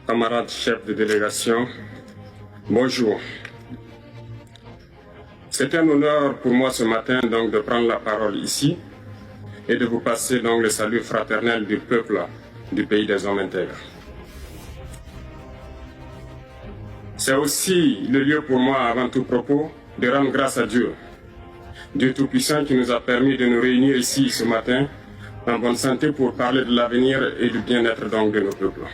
camarades chefs de délégation, bonjour. C'est un honneur pour moi ce matin donc de prendre la parole ici et de vous passer donc le salut fraternel du peuple du pays des hommes intègres. C'est aussi le lieu pour moi, avant tout propos, de rendre grâce à Dieu, Dieu Tout-Puissant qui nous a permis de nous réunir ici ce matin en bonne santé pour parler de l'avenir et du bien-être donc de nos peuples.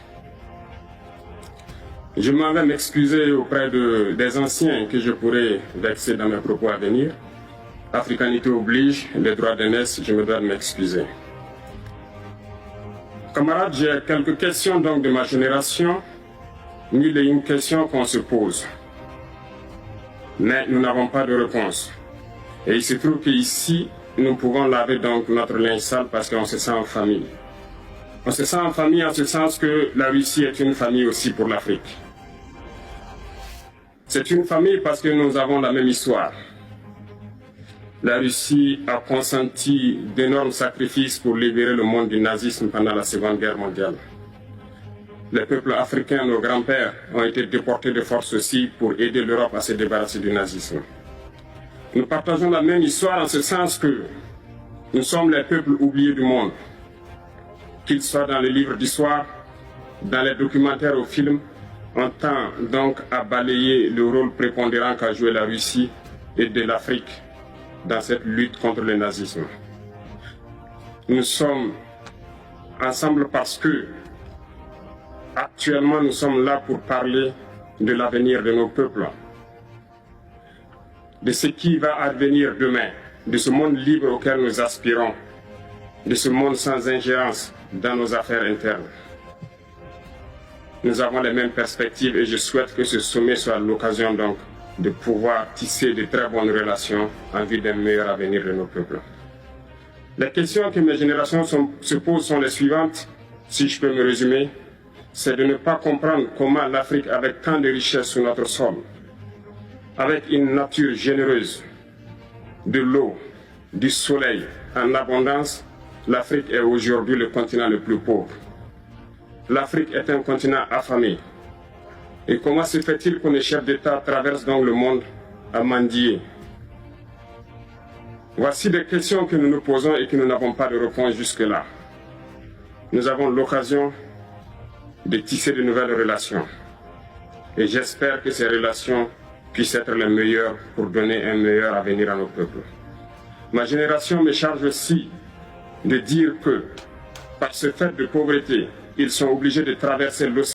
Je m'en vais m'excuser auprès des anciens que je pourrais vexer dans mes propos à venir. Africanité oblige, les droits d'aînesse, je me dois de m'excuser. Camarades, j'ai quelques questions donc de ma génération, mille et une questions qu'on se pose. Mais nous n'avons pas de réponse. Et il se trouve qu'ici, nous pouvons laver donc notre linge sale parce qu'on se sent en famille. On se sent en famille en ce sens que la Russie est une famille aussi pour l'Afrique. C'est une famille parce que nous avons la même histoire. La Russie a consenti d'énormes sacrifices pour libérer le monde du nazisme pendant la Seconde Guerre mondiale. Les peuples africains, nos grands-pères, ont été déportés de force aussi pour aider l'Europe à se débarrasser du nazisme. Nous partageons la même histoire en ce sens que nous sommes les peuples oubliés du monde. Qu'ils soient dans les livres d'histoire, dans les documentaires ou films, on tend donc à balayer le rôle prépondérant qu'a joué la Russie et de l'Afrique dans cette lutte contre le nazisme. Nous sommes ensemble parce que actuellement nous sommes là pour parler de l'avenir de nos peuples, de ce qui va advenir demain, de ce monde libre auquel nous aspirons, de ce monde sans ingérence dans nos affaires internes. Nous avons les mêmes perspectives et je souhaite que ce sommet soit l'occasion donc de pouvoir tisser de très bonnes relations en vue d'un meilleur avenir de nos peuples. Les questions que mes générations se posent sont les suivantes, si je peux me résumer, c'est de ne pas comprendre comment l'Afrique, avec tant de richesses sur notre sol, avec une nature généreuse, de l'eau, du soleil en abondance, l'Afrique est aujourd'hui le continent le plus pauvre. L'Afrique est un continent affamé. Et comment se fait-il que les chefs d'État traversent donc le monde à mendier? Voici des questions que nous nous posons et que nous n'avons pas de réponse jusque-là. Nous avons l'occasion de tisser de nouvelles relations. Et j'espère que ces relations puissent être les meilleures pour donner un meilleur avenir à nos peuples. Ma génération me charge aussi de dire que, par ce fait de pauvreté, ils sont obligés de traverser l'océan